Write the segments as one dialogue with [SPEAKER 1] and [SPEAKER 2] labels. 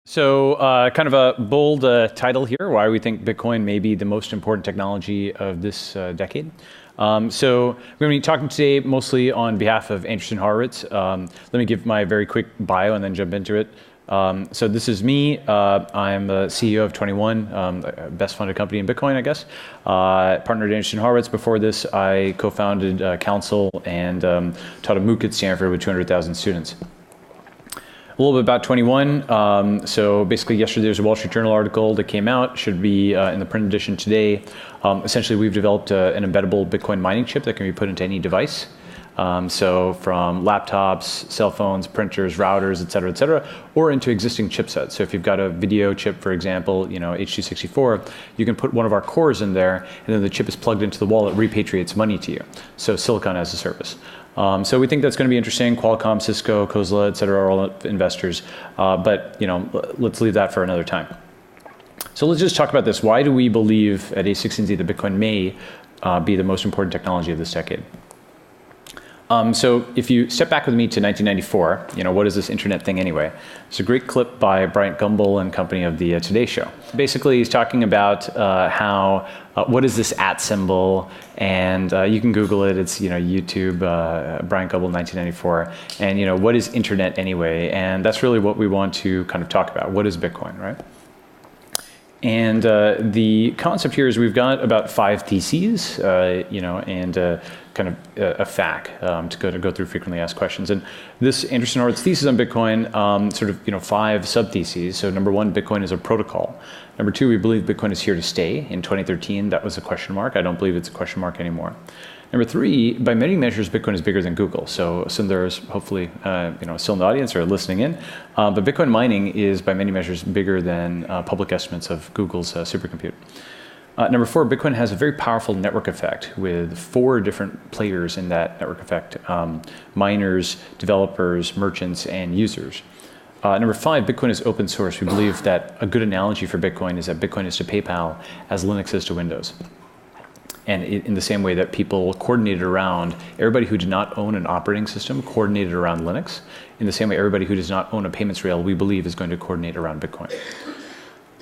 [SPEAKER 1] So kind of a bold title here, why we think Bitcoin may be the most important technology of this decade. So we're going to be talking today mostly on behalf of Andreessen Horowitz. Let me give my very quick bio and then jump into it. So this is me. I'm the CEO of 21, best funded company in Bitcoin, I guess. Partnered at Andreessen Horowitz. Before this, I co-founded Council and taught a MOOC at Stanford with 200,000 students. A little bit about 21. So basically yesterday there was a Wall Street Journal article that came out, should be in the print edition today. Essentially we've developed an embeddable Bitcoin mining chip that can be put into any device. So from laptops, cell phones, printers, routers, et cetera, or into existing chipsets. So if you've got a video chip, for example, H.264, you can put one of our cores in there, and then the chip is plugged into the wall, it repatriates money to you. So silicon as a service. So we think that's going to be interesting. Qualcomm, Cisco, Kozla, et cetera, are all investors. But let's leave that for another time. So let's just talk about this. Why do we believe at A16Z that Bitcoin may be the most important technology of this decade? So if you step back with me to 1994, what is this internet thing anyway? It's a great clip by Bryant Gumbel and company of the Today Show. Basically, he's talking about what is this @ symbol, and you can Google it. It's YouTube, Bryant Gumbel 1994, and what is internet anyway? And that's really what we want to kind of talk about. What is Bitcoin, right? And the concept here is we've got about 5 theses, and kind of a FAQ to go through frequently asked questions. And this Andreessen Horowitz thesis on Bitcoin, 5 sub-theses. So number 1, Bitcoin is a protocol. Number 2, we believe Bitcoin is here to stay. In 2013, that was a question mark. I don't believe it's a question mark anymore. Number 3, by many measures, Bitcoin is bigger than Google. So there's hopefully, still in the audience or listening in. But Bitcoin mining is by many measures bigger than public estimates of Google's supercomputer. Number 4, Bitcoin has a very powerful network effect with 4 different players in that network effect: miners, developers, merchants, and users. Number 5, Bitcoin is open source. We believe that a good analogy for Bitcoin is that Bitcoin is to PayPal as Linux is to Windows. And in the same way that people coordinated around, everybody who did not own an operating system coordinated around Linux. In the same way, everybody who does not own a payments rail, we believe, is going to coordinate around Bitcoin.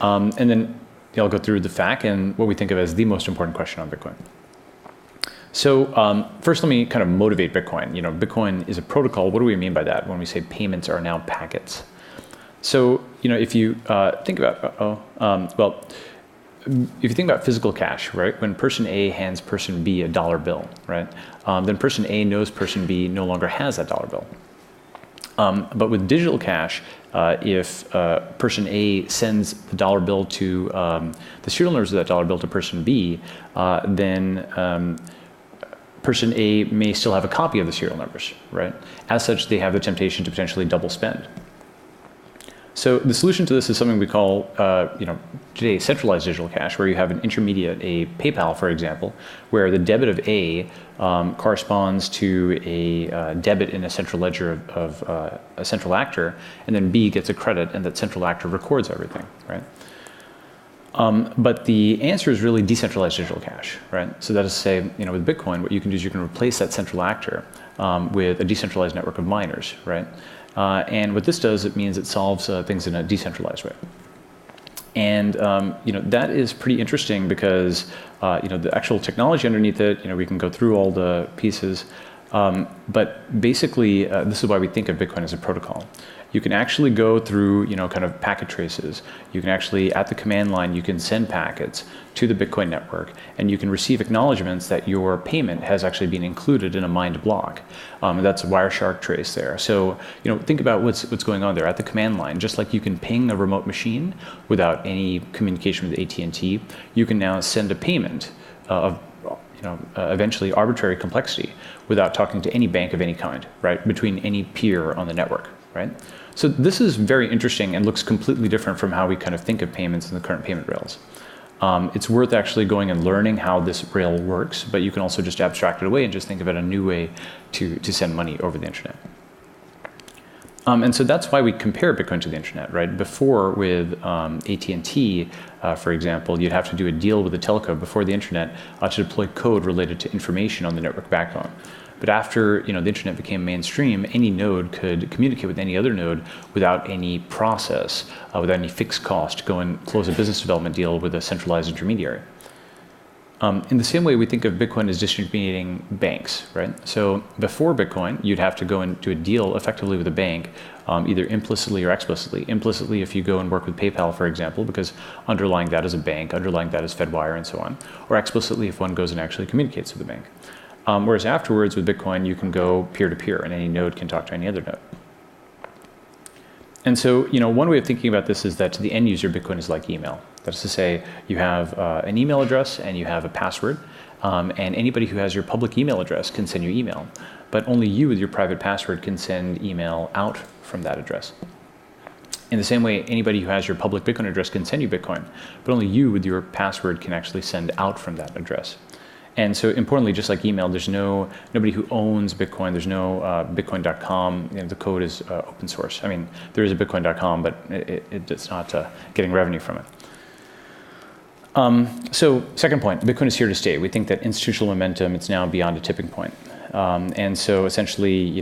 [SPEAKER 1] And then I'll go through the FAQ and what we think of as the most important question on Bitcoin. So first, let me kind of motivate Bitcoin. Bitcoin is a protocol. What do we mean by that when we say payments are now packets? So, if you think about, if you think about physical cash, right? When person A hands person B a dollar bill, right? Then person A knows person B no longer has that dollar bill. But with digital cash, if person A sends the dollar bill to the serial numbers of that dollar bill to person B, then person A may still have a copy of the serial numbers, right? As such, they have the temptation to potentially double spend. So the solution to this is something we call, today, centralized digital cash, where you have an intermediate, a PayPal, for example, where the debit of A corresponds to a debit in a central ledger of a central actor, and then B gets a credit, and that central actor records everything, right? But the answer is really decentralized digital cash, right? So that is to say, with Bitcoin, what you can do is you can replace that central actor with a decentralized network of miners, right? And what this does, it means it solves things in a decentralized way. And that is pretty interesting because the actual technology underneath it, we can go through all the pieces, but basically this is why we think of Bitcoin as a protocol. You can actually go through, kind of packet traces. You can actually, at the command line, you can send packets to the Bitcoin network, and you can receive acknowledgements that your payment has actually been included in a mined block. That's a Wireshark trace there. So, think about what's going on there at the command line. Just like you can ping a remote machine without any communication with AT&T, you can now send a payment of eventually arbitrary complexity without talking to any bank of any kind, right? Between any peer on the network, right? So this is very interesting and looks completely different from how we kind of think of payments in the current payment rails. It's worth actually going and learning how this rail works, but you can also just abstract it away and just think of it a new way to send money over the internet. And so that's why we compare Bitcoin to the internet, right? Before with AT&T, for example, you'd have to do a deal with a telco before the internet to deploy code related to information on the network backbone. But after the internet became mainstream, any node could communicate with any other node without any process, without any fixed cost to go and close a business development deal with a centralized intermediary. In the same way, we think of Bitcoin as distributing banks, right? So before Bitcoin, you'd have to go and do a deal effectively with a bank, either implicitly or explicitly. Implicitly, if you go and work with PayPal, for example, because underlying that is a bank, underlying that is Fedwire, and so on. Or explicitly, if one goes and actually communicates with the bank. Whereas afterwards, with Bitcoin, you can go peer-to-peer, and any node can talk to any other node. And so, one way of thinking about this is that to the end user, Bitcoin is like email. That is to say, you have an email address and you have a password, and anybody who has your public email address can send you email, but only you with your private password can send email out from that address. In the same way, anybody who has your public Bitcoin address can send you Bitcoin, but only you with your password can actually send out from that address. And so importantly, just like email, there's nobody who owns Bitcoin. There's no bitcoin.com. The code is open source. I mean, there is a bitcoin.com, but it's not getting revenue from it. So second point, Bitcoin is here to stay. We think that institutional momentum, it's now beyond a tipping point. And so essentially,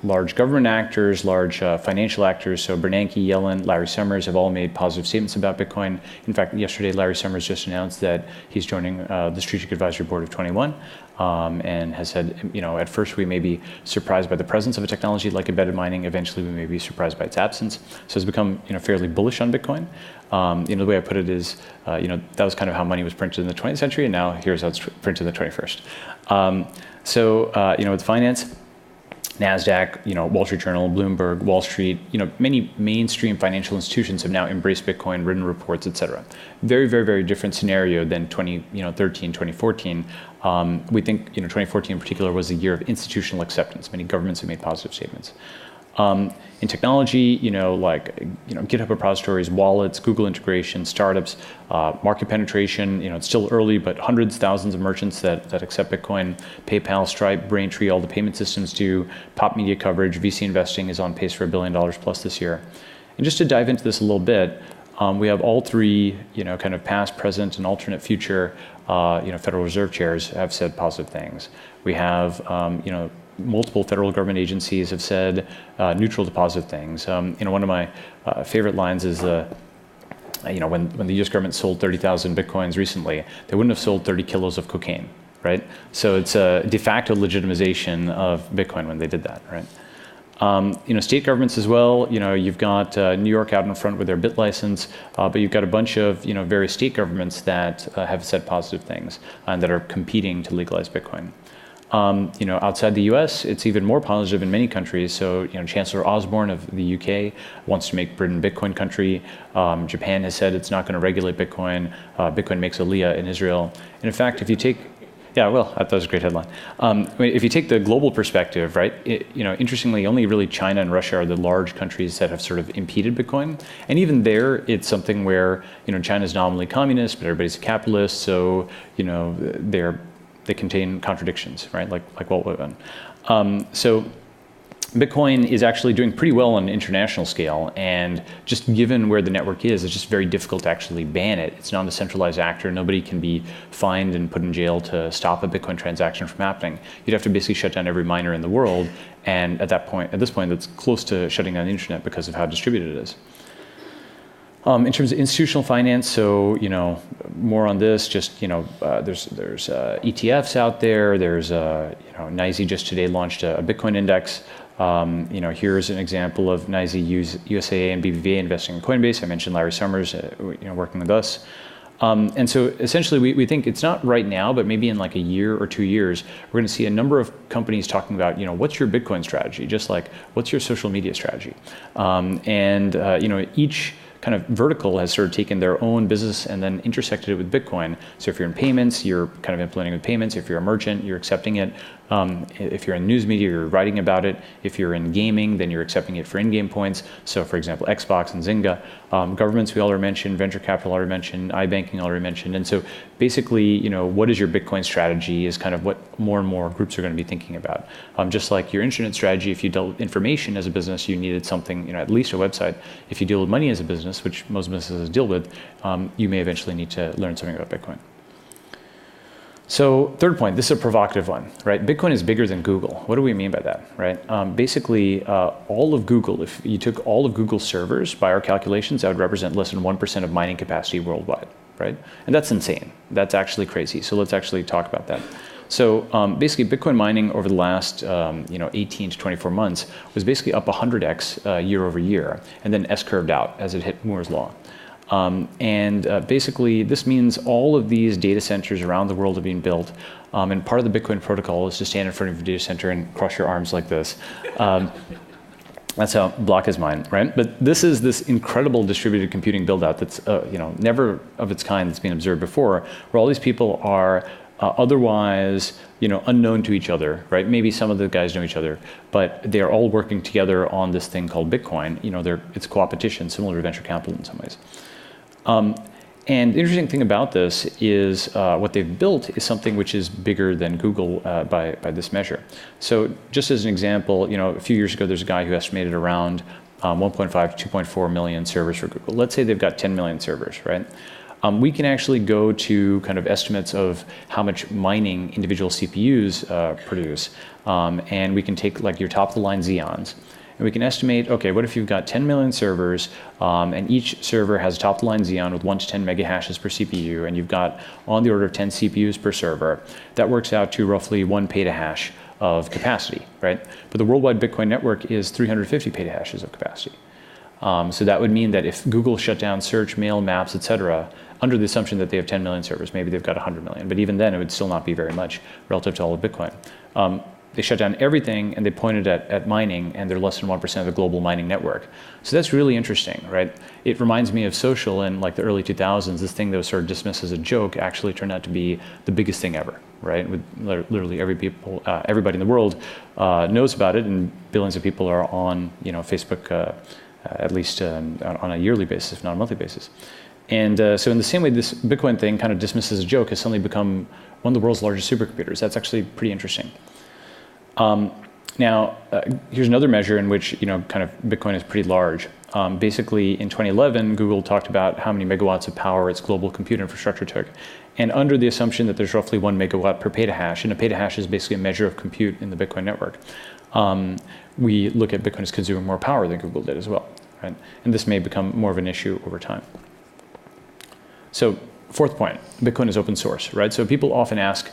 [SPEAKER 1] large government actors, large financial actors, so Bernanke, Yellen, Larry Summers have all made positive statements about Bitcoin. In fact, yesterday, Larry Summers just announced that he's joining the Strategic Advisory Board of 21, and has said, at first we may be surprised by the presence of a technology like embedded mining. Eventually, we may be surprised by its absence. So it's become, fairly bullish on Bitcoin. The way I put it is, that was kind of how money was printed in the 20th century, and now here's how it's printed in the 21st. With finance, NASDAQ, Wall Street Journal, Bloomberg, Wall Street, many mainstream financial institutions have now embraced Bitcoin, written reports, et cetera. Very, very, very different scenario than 2013, 2014. We think, 2014 in particular was a year of institutional acceptance. Many governments have made positive statements. In technology, GitHub repositories, wallets, Google integration, startups, market penetration, it's still early, but hundreds, thousands of merchants that accept Bitcoin, PayPal, Stripe, Braintree, all the payment systems do, pop media coverage, VC investing is on pace for $1 billion plus this year. And just to dive into this a little bit, we have all three, kind of past, present, and alternate future, Federal Reserve chairs have said positive things. We have, multiple federal government agencies have said neutral to positive things. One of my favorite lines is, when the U.S. government sold 30,000 Bitcoins recently, they wouldn't have sold 30 kilos of cocaine, right? So it's a de facto legitimization of Bitcoin when they did that, right? State governments as well, you've got New York out in front with their BIT license, but you've got a bunch of, various state governments that have said positive things and that are competing to legalize Bitcoin. Outside the U.S., it's even more positive in many countries. So, Chancellor Osborne of the UK wants to make Britain Bitcoin country. Japan has said it's not going to regulate Bitcoin. Bitcoin makes Aliyah in Israel. And in fact, if you take, I thought that was a great headline. If you take the global perspective, right, interestingly, only really China and Russia are the large countries that have sort of impeded Bitcoin. And even there, it's something where, China's nominally communist, but everybody's a capitalist. So, they contain contradictions, right? Like Walt Whitman. So Bitcoin is actually doing pretty well on an international scale, and just given where the network is, it's just very difficult to actually ban it. It's not a centralized actor. Nobody can be fined and put in jail to stop a Bitcoin transaction from happening. You'd have to basically shut down every miner in the world, and at this point, that's close to shutting down the internet because of how distributed it is. In terms of institutional finance, so more on this. Just there's ETFs out there. There's NYSE just today launched a Bitcoin index. Here's an example of NYSE USAA and BBVA investing in Coinbase. I mentioned Larry Summers, working with us. And so essentially, we think it's not right now, but maybe in like a year or 2 years, we're going to see a number of companies talking about, what's your Bitcoin strategy? Just like, what's your social media strategy? Each kind of vertical has sort of taken their own business and then intersected it with Bitcoin. So if you're in payments, you're kind of implementing with payments. If you're a merchant, you're accepting it. If you're in news media, you're writing about it. If you're in gaming, then you're accepting it for in-game points. So for example, Xbox and Zynga. Governments, we already mentioned. Venture capital, already mentioned. iBanking, already mentioned. And so basically, what is your Bitcoin strategy is kind of what more and more groups are going to be thinking about. Just like your internet strategy, if you dealt with information as a business, you needed something, at least a website. If you deal with money as a business, which most businesses deal with, you may eventually need to learn something about Bitcoin. So third point, this is a provocative one, right? Bitcoin is bigger than Google. What do we mean by that, right? Basically, all of Google, if you took all of Google's servers, by our calculations, that would represent less than 1% of mining capacity worldwide, right? And that's insane. That's actually crazy. So let's actually talk about that. So basically, Bitcoin mining over the last 18 to 24 months was basically up 100x year over year, and then S-curved out as it hit Moore's law. Basically, this means all of these data centers around the world are being built, and part of the Bitcoin protocol is to stand in front of your data center and cross your arms like this. That's how block is mine, right? But this is this incredible distributed computing build-out that's never of its kind that's been observed before, where all these people are otherwise unknown to each other, right? Maybe some of the guys know each other, but they are all working together on this thing called Bitcoin. It's co-opetition, similar to venture capital in some ways. And the interesting thing about this is what they've built is something which is bigger than Google by this measure. So just as an example, a few years ago, there's a guy who estimated around 1.5 to 2.4 million servers for Google. Let's say they've got 10 million servers, right? We can actually go to kind of estimates of how much mining individual CPUs produce, and we can take like your top-of-the-line Xeons, and we can estimate, okay, what if you've got 10 million servers, and each server has a top-of-the-line Xeon with 1 to 10 mega hashes per CPU, and you've got on the order of 10 CPUs per server. That works out to roughly 1 petahash of capacity, right? But the worldwide Bitcoin network is 350 petahashes of capacity. So that would mean that if Google shut down search, mail, maps, etc., under the assumption that they have 10 million servers, maybe they've got 100 million, but even then it would still not be very much relative to all of Bitcoin. They shut down everything and they pointed at mining, and they're less than 1% of the global mining network. So that's really interesting, right? It reminds me of social in like the early 2000s. This thing that was sort of dismissed as a joke actually turned out to be the biggest thing ever, right? With literally everybody in the world knows about it, and billions of people are on Facebook at least on a yearly basis, if not a monthly basis. And so in the same way, this Bitcoin thing kind of dismissed as a joke has suddenly become one of the world's largest supercomputers. That's actually pretty interesting. Now, here's another measure in which kind of Bitcoin is pretty large. Basically, in 2011, Google talked about how many megawatts of power its global compute infrastructure took. And under the assumption that there's roughly 1 megawatt per petahash, and a petahash is basically a measure of compute in the Bitcoin network, we look at Bitcoin as consuming more power than Google did as well, right? And this may become more of an issue over time. So fourth point, Bitcoin is open source, right? So people often ask,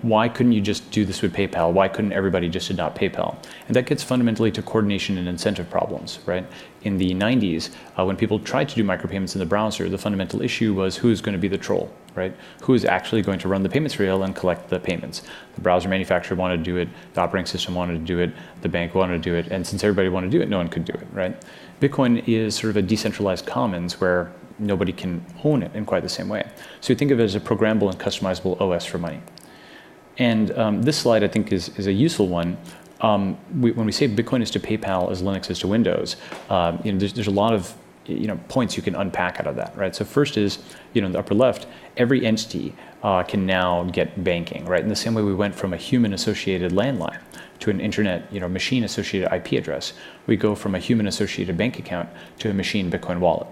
[SPEAKER 1] why couldn't you just do this with PayPal? Why couldn't everybody just adopt PayPal? And that gets fundamentally to coordination and incentive problems, right? In the 90s, when people tried to do micropayments in the browser, the fundamental issue was who's going to be the troll, right? Who is actually going to run the payments rail and collect the payments? The browser manufacturer wanted to do it, the operating system wanted to do it, the bank wanted to do it, and since everybody wanted to do it, no one could do it, right? Bitcoin is sort of a decentralized commons where nobody can own it in quite the same way. So you think of it as a programmable and customizable OS for money. And this slide, I think, is a useful one. When we say Bitcoin is to PayPal as Linux is to Windows, there's a lot of points you can unpack out of that, right? So first is, in the upper left, every entity can now get banking, right? In the same way we went from a human-associated landline to an internet, machine-associated IP address. We go from a human-associated bank account to a machine Bitcoin wallet,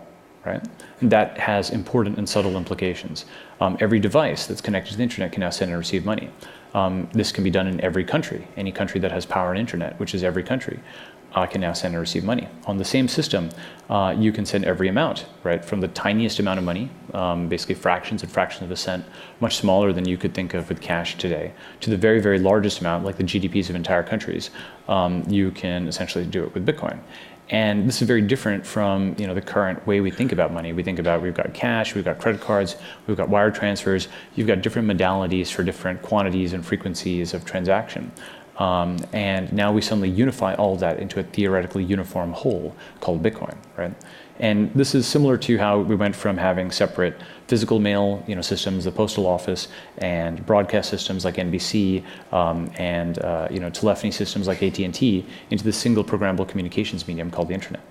[SPEAKER 1] right? And that has important and subtle implications. Every device that's connected to the internet can now send and receive money. This can be done in every country. Any country that has power and internet, which is every country, can now send and receive money. On the same system, you can send every amount, right? From the tiniest amount of money, basically fractions and fractions of a cent, much smaller than you could think of with cash today, to the very, very largest amount, like the GDPs of entire countries. You can essentially do it with Bitcoin. And this is very different from the current way we think about money. We think about we've got cash, we've got credit cards, we've got wire transfers. You've got different modalities for different quantities and frequencies of transaction. And now we suddenly unify all of that into a theoretically uniform whole called Bitcoin, right? And this is similar to how we went from having separate physical mail systems, the postal office, and broadcast systems like NBC, and telephony systems like AT&T, into this single programmable communications medium called the internet,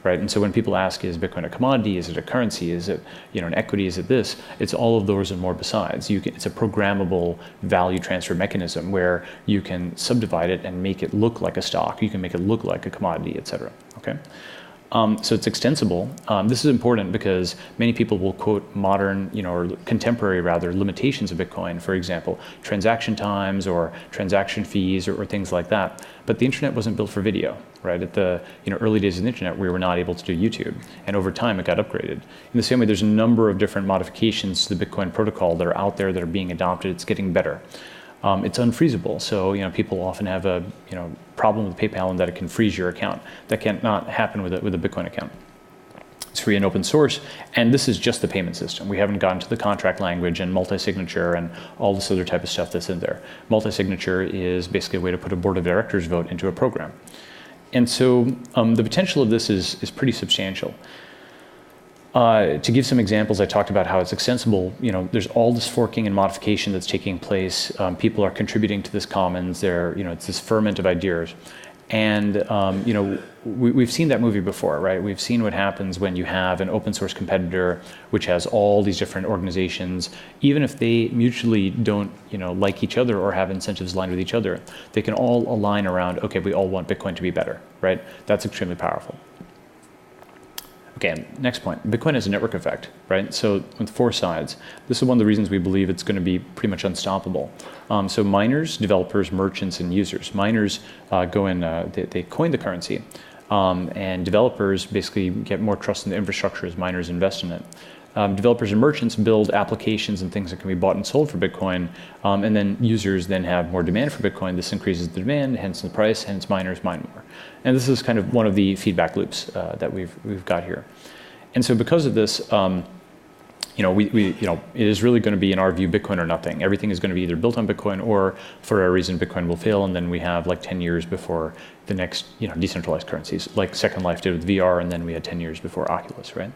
[SPEAKER 1] right? And so when people ask, is Bitcoin a commodity? Is it a currency? Is it an equity? Is it this? It's all of those and more besides. It's a programmable value transfer mechanism where you can subdivide it and make it look like a stock. You can make it look like a commodity, et cetera, okay? So it's extensible. This is important because many people will quote modern, or contemporary rather, limitations of Bitcoin, for example, transaction times or transaction fees or things like that. But the internet wasn't built for video, right? At the early days of the internet, we were not able to do YouTube, and over time it got upgraded. In the same way, there's a number of different modifications to the Bitcoin protocol that are out there that are being adopted. It's getting better. It's unfreezable, so people often have a problem with PayPal in that it can freeze your account. That cannot happen with a Bitcoin account. It's free and open source, and this is just the payment system. We haven't gotten to the contract language and multi-signature and all this other type of stuff that's in there. Multi-signature is basically a way to put a board of directors vote into a program, and so the potential of this is pretty substantial. To give some examples, I talked about how it's extensible. There's all this forking and modification that's taking place. People are contributing to this commons. It's this ferment of ideas. And, we've seen that movie before, right? We've seen what happens when you have an open source competitor, which has all these different organizations. Even if they mutually don't, like each other or have incentives aligned with each other, they can all align around, okay, we all want Bitcoin to be better, right? That's extremely powerful. Okay, next point. Bitcoin has a network effect, right? So with 4 sides. This is one of the reasons we believe it's going to be pretty much unstoppable. So miners, developers, merchants, and users. Miners go in, they coin the currency, and developers basically get more trust in the infrastructure as miners invest in it. Developers and merchants build applications and things that can be bought and sold for Bitcoin, and then users then have more demand for Bitcoin. This increases the demand, hence the price, hence miners mine more. And this is kind of one of the feedback loops that we've got here. And so because of this, it is really going to be, in our view, Bitcoin or nothing. Everything is going to be either built on Bitcoin or, for a reason, Bitcoin will fail, and then we have like 10 years before the next, decentralized currencies, like Second Life did with VR, and then we had 10 years before Oculus, right?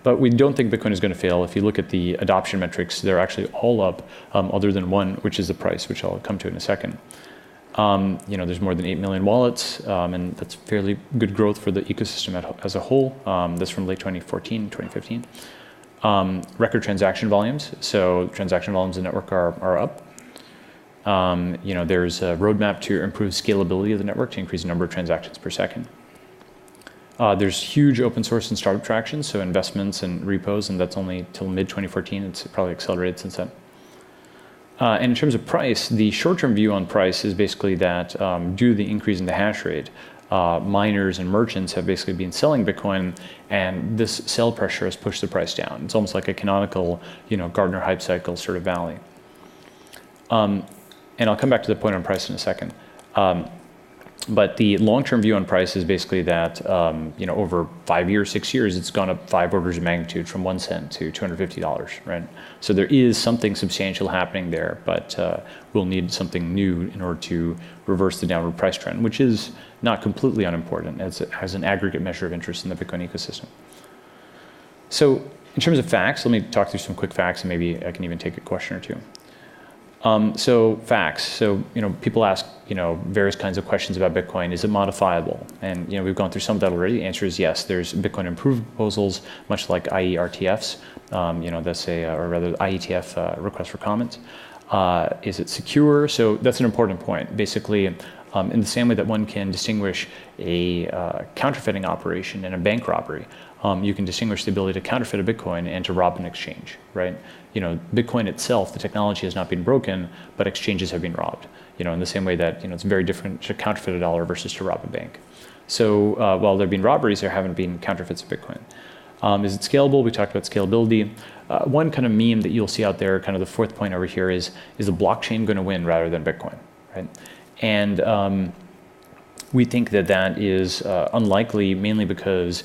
[SPEAKER 1] But we don't think Bitcoin is going to fail. If you look at the adoption metrics, they're actually all up, other than one, which is the price, which I'll come to in a second. There's more than 8 million wallets, and that's fairly good growth for the ecosystem as a whole. That's from late 2014, 2015. Record transaction volumes. So transaction volumes in the network are up. There's a roadmap to improve scalability of the network to increase the number of transactions per second. There's huge open source and startup traction, so investments and repos, and that's only till mid-2014. It's probably accelerated since then. And in terms of price, the short-term view on price is basically that due to the increase in the hash rate, miners and merchants have basically been selling Bitcoin, and this sell pressure has pushed the price down. It's almost like a canonical, Gartner hype cycle sort of valley. And I'll come back to the point on price in a second. But the long-term view on price is basically that, over 5 years, 6 years, it's gone up 5 orders of magnitude from 1 cent to $250, right? So there is something substantial happening there, but we'll need something new in order to reverse the downward price trend, which is not completely unimportant as an aggregate measure of interest in the Bitcoin ecosystem. So in terms of facts, let me talk through some quick facts, and maybe I can even take a question or two. So facts. So, people ask, various kinds of questions about Bitcoin. Is it modifiable? And, we've gone through some of that already. The answer is yes. There's Bitcoin improvement proposals, much like IERTFs. That's or rather IETF request for comments. Is it secure? So that's an important point. Basically, in the same way that one can distinguish a counterfeiting operation and a bank robbery, you can distinguish the ability to counterfeit a Bitcoin and to rob an exchange, right? Bitcoin itself, the technology has not been broken, but exchanges have been robbed. In the same way that, it's very different to counterfeit a dollar versus to rob a bank. So while there have been robberies, there haven't been counterfeits of Bitcoin. Is it scalable? We talked about scalability. One kind of meme that you'll see out there, kind of the fourth point over here is the blockchain going to win rather than Bitcoin, right? And we think that is unlikely, mainly because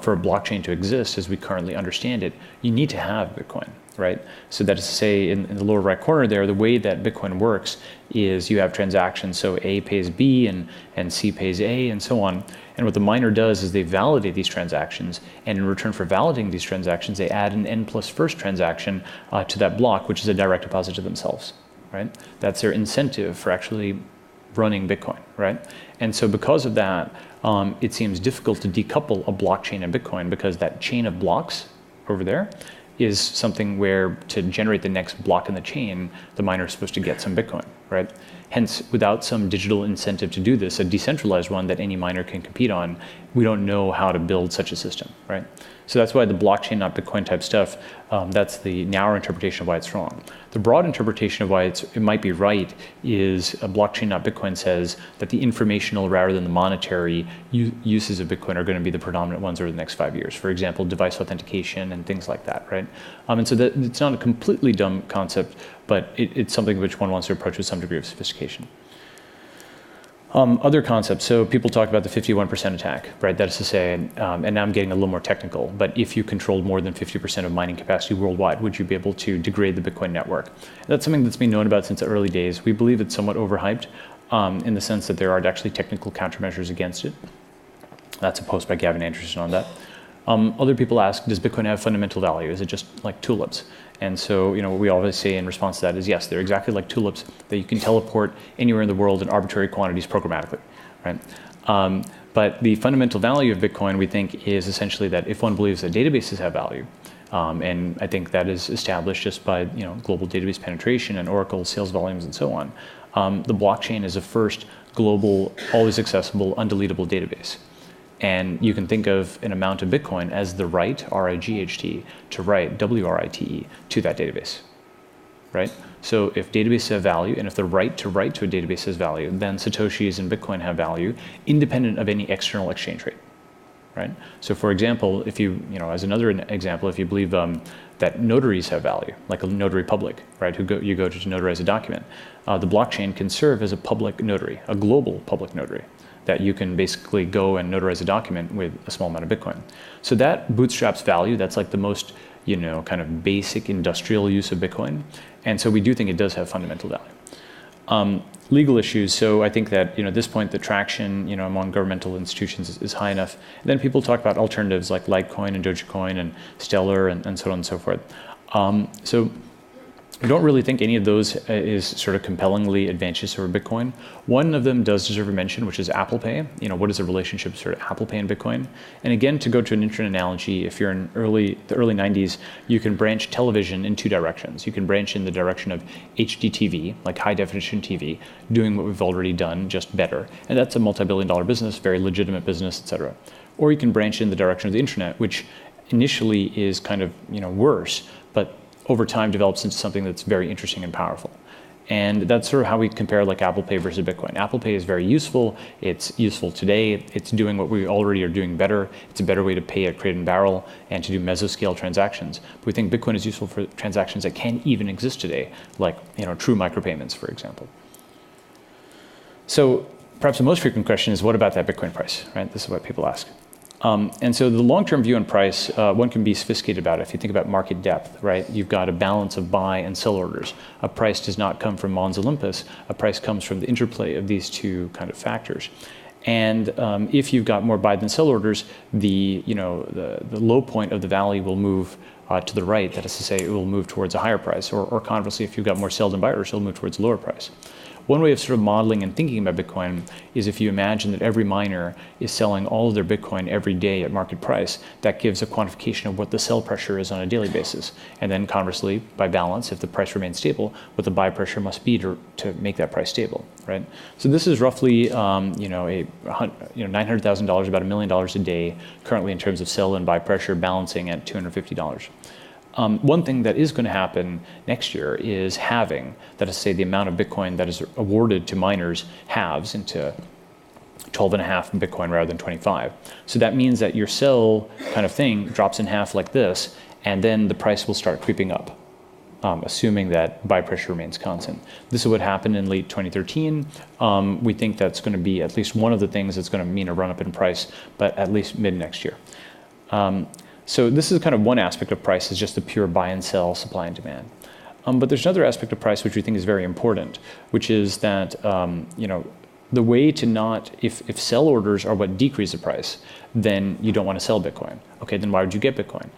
[SPEAKER 1] for a blockchain to exist as we currently understand it, you need to have Bitcoin, right? So that is to say, in the lower right corner there, the way that Bitcoin works is you have transactions, so A pays B and C pays A and so on. And what the miner does is they validate these transactions, and in return for validating these transactions, they add an n plus first transaction to that block, which is a direct deposit to themselves, right? That's their incentive for actually running Bitcoin, right? And so because of that, it seems difficult to decouple a blockchain and Bitcoin, because that chain of blocks over there is something where to generate the next block in the chain, the miner is supposed to get some Bitcoin, right? Hence, without some digital incentive to do this, a decentralized one that any miner can compete on, we don't know how to build such a system, right? So that's why the blockchain, not Bitcoin type stuff, that's the narrow interpretation of why it's wrong. The broad interpretation of why it might be right is a blockchain, not Bitcoin says that the informational rather than the monetary uses of Bitcoin are going to be the predominant ones over the next 5 years. For example, device authentication and things like that, right? And so that it's not a completely dumb concept, but it's something which one wants to approach with some degree of sophistication. Other concepts, so people talk about the 51% attack, right? That is to say, and now I'm getting a little more technical, but if you controlled more than 50% of mining capacity worldwide, would you be able to degrade the Bitcoin network? That's something that's been known about since the early days. We believe it's somewhat overhyped in the sense that there are actually technical countermeasures against it. That's a post by Gavin Anderson on that. Other people ask, does Bitcoin have fundamental value? Is it just like tulips? And so, what we always say in response to that is yes, they're exactly like tulips that you can teleport anywhere in the world in arbitrary quantities programmatically, right? But the fundamental value of Bitcoin, we think, is essentially that if one believes that databases have value, and I think that is established just by global database penetration and Oracle sales volumes and so on, the blockchain is a first global, always accessible, undeletable database. And you can think of an amount of Bitcoin as the write, R-I-G-H-T, to write, W-R-I-T-E, to that database, right? So if databases have value, and if the right to write to a database has value, then Satoshis and Bitcoin have value, independent of any external exchange rate, right? So for example, if you, as another example, if you believe that notaries have value, like a notary public, right, you go to notarize a document, the blockchain can serve as a public notary, a global public notary, that you can basically go and notarize a document with a small amount of Bitcoin. So that bootstraps value. That's like the most, kind of basic industrial use of Bitcoin. And so we do think it does have fundamental value. Legal issues. So I think that, at this point, the traction, among governmental institutions is high enough. And then people talk about alternatives like Litecoin and Dogecoin and Stellar and so on and so forth. So I don't really think any of those is sort of compellingly advantageous over Bitcoin. One of them does deserve a mention, which is Apple Pay. What is the relationship sort of Apple Pay and Bitcoin? And again, to go to an internet analogy, if you're in the early 90s, you can branch television in two directions. You can branch in the direction of HDTV, like high definition TV, doing what we've already done, just better. And that's a multi-billion-dollar business, very legitimate business, et cetera. Or you can branch in the direction of the internet, which initially is kind of, worse, but over time develops into something that's very interesting and powerful. And that's sort of how we compare like Apple Pay versus Bitcoin. Apple Pay is very useful. It's useful today. It's doing what we already are doing better. It's a better way to pay at Crate and Barrel and to do mesoscale transactions. But we think Bitcoin is useful for transactions that can't even exist today, like true micropayments, for example. So perhaps the most frequent question is, what about that Bitcoin price, right? This is what people ask. And so the long-term view on price, one can be sophisticated about it. If you think about market depth, right, you've got a balance of buy and sell orders. A price does not come from Mons Olympus. A price comes from the interplay of these two kind of factors. And if you've got more buy than sell orders, the low point of the valley will move to the right. That is to say, it will move towards a higher price. Or conversely, if you've got more sell than buy orders, it'll move towards a lower price. One way of sort of modeling and thinking about Bitcoin is if you imagine that every miner is selling all of their Bitcoin every day at market price, that gives a quantification of what the sell pressure is on a daily basis. And then conversely, by balance, if the price remains stable, what the buy pressure must be to make that price stable, right? So this is roughly, $900,000, about $1 million a day, currently in terms of sell and buy pressure, balancing at $250. One thing that is going to happen next year is halving. That is to say, the amount of Bitcoin that is awarded to miners halves into 12.5 Bitcoin rather than 25. So that means that your sell kind of thing drops in half like this, and then the price will start creeping up, assuming that buy pressure remains constant. This is what happened in late 2013. We think that's going to be at least one of the things that's going to mean a run up in price, but at least mid next year. So this is kind of one aspect of price, is just the pure buy and sell, supply and demand. But there's another aspect of price which we think is very important, which is that the way to not, if sell orders are what decrease the price, then you don't want to sell Bitcoin. Okay, then why would you get Bitcoin?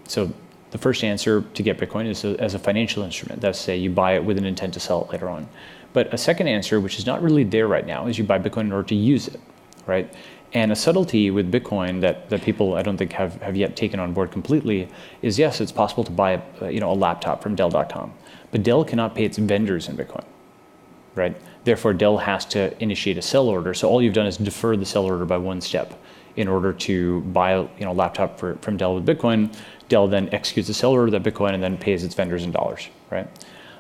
[SPEAKER 1] So the first answer to get Bitcoin is as a financial instrument. That's to say you buy it with an intent to sell it later on. But a second answer, which is not really there right now, is you buy Bitcoin in order to use it, right? And a subtlety with Bitcoin that people I don't think have yet taken on board completely is, yes, it's possible to buy a laptop from Dell.com, but Dell cannot pay its vendors in Bitcoin, right? Therefore, Dell has to initiate a sell order. So all you've done is defer the sell order by one step in order to buy a laptop from Dell with Bitcoin. Dell then executes the sell order of that Bitcoin and then pays its vendors in dollars, right?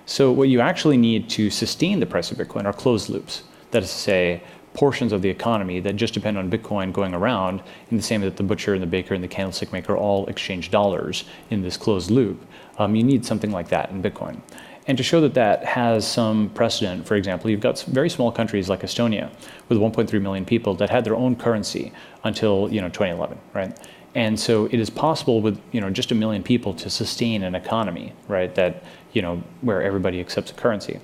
[SPEAKER 1] So what you actually need to sustain the price of Bitcoin are closed loops. That is to say, portions of the economy that just depend on Bitcoin going around, in the same way that the butcher and the baker and the candlestick maker all exchange dollars in this closed loop. You need something like that in Bitcoin. And to show that that has some precedent, for example, you've got very small countries like Estonia with 1.3 million people that had their own currency until 2011, right? And so it is possible with just 1 million people to sustain an economy, right? That where everybody accepts a currency,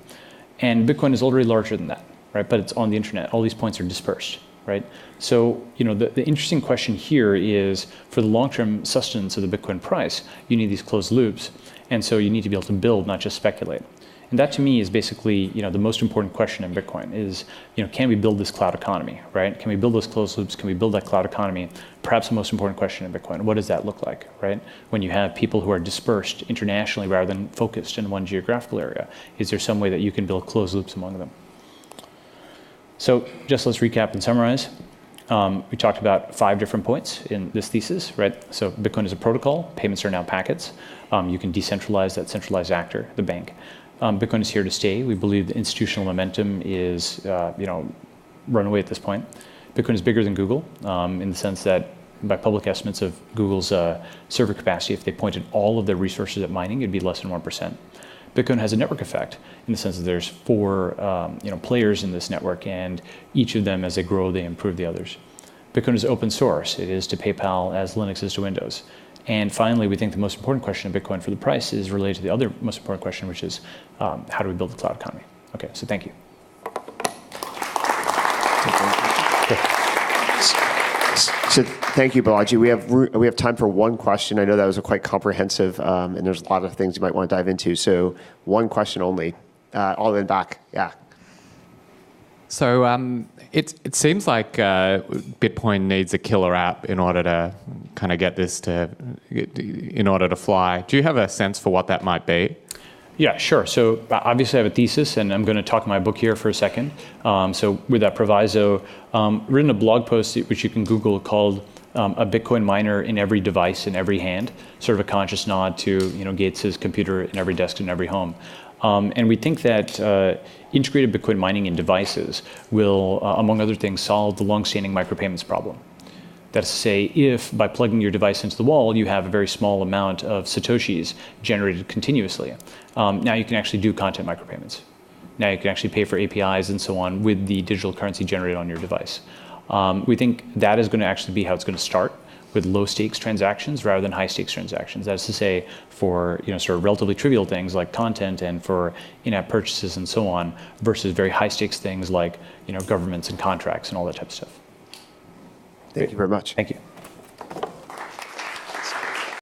[SPEAKER 1] and Bitcoin is already larger than that, right? But it's on the internet. All these points are dispersed, right? So the interesting question here is, for the long-term sustenance of the Bitcoin price, you need these closed loops. And so you need to be able to build, not just speculate. And that to me is basically, the most important question in Bitcoin is, can we build this cloud economy, right? Can we build those closed loops? Can we build that cloud economy? Perhaps the most important question in Bitcoin, what does that look like, right? When you have people who are dispersed internationally rather than focused in one geographical area, is there some way that you can build closed loops among them? So just let's recap and summarize. We talked about 5 different points in this thesis, right? So Bitcoin is a protocol. Payments are now packets. You can decentralize that centralized actor, the bank. Bitcoin is here to stay. We believe the institutional momentum is, runaway at this point. Bitcoin is bigger than Google in the sense that, by public estimates of Google's server capacity, if they pointed all of their resources at mining, it'd be less than 1%. Bitcoin has a network effect in the sense that there's 4 players in this network, and each of them, as they grow, they improve the others. Bitcoin is open source. It is to PayPal as Linux is to Windows. And finally, we think the most important question of Bitcoin for the price is related to the other most important question, which is how do we build the cloud economy? Okay, so thank you.
[SPEAKER 2] So thank you, Balaji. We have time for one question. I know that was a quite comprehensive, and there's a lot of things you might want to dive into. So one question only. All the way back, yeah.
[SPEAKER 3] So it seems like Bitcoin needs a killer app in order to kind of get this in order to fly. Do you have a sense for what that might be?
[SPEAKER 1] Yeah, sure. So obviously I have a thesis, and I'm going to talk my book here for a second. So with that proviso, written a blog post which you can Google called "A Bitcoin Miner in Every Device in Every Hand," sort of a conscious nod to Gates's computer in every desk in every home. And we think that integrated Bitcoin mining in devices will, among other things, solve the long-standing micropayments problem. That is to say, if by plugging your device into the wall, you have a very small amount of Satoshis generated continuously, now you can actually do content micropayments. Now you can actually pay for APIs and so on with the digital currency generated on your device. We think that is going to actually be how it's going to start, with low-stakes transactions rather than high-stakes transactions. That is to say, for sort of relatively trivial things like content and for in-app purchases and so on, versus very high-stakes things like governments and contracts and all that type of stuff.
[SPEAKER 2] Thank you very much.
[SPEAKER 1] Thank you.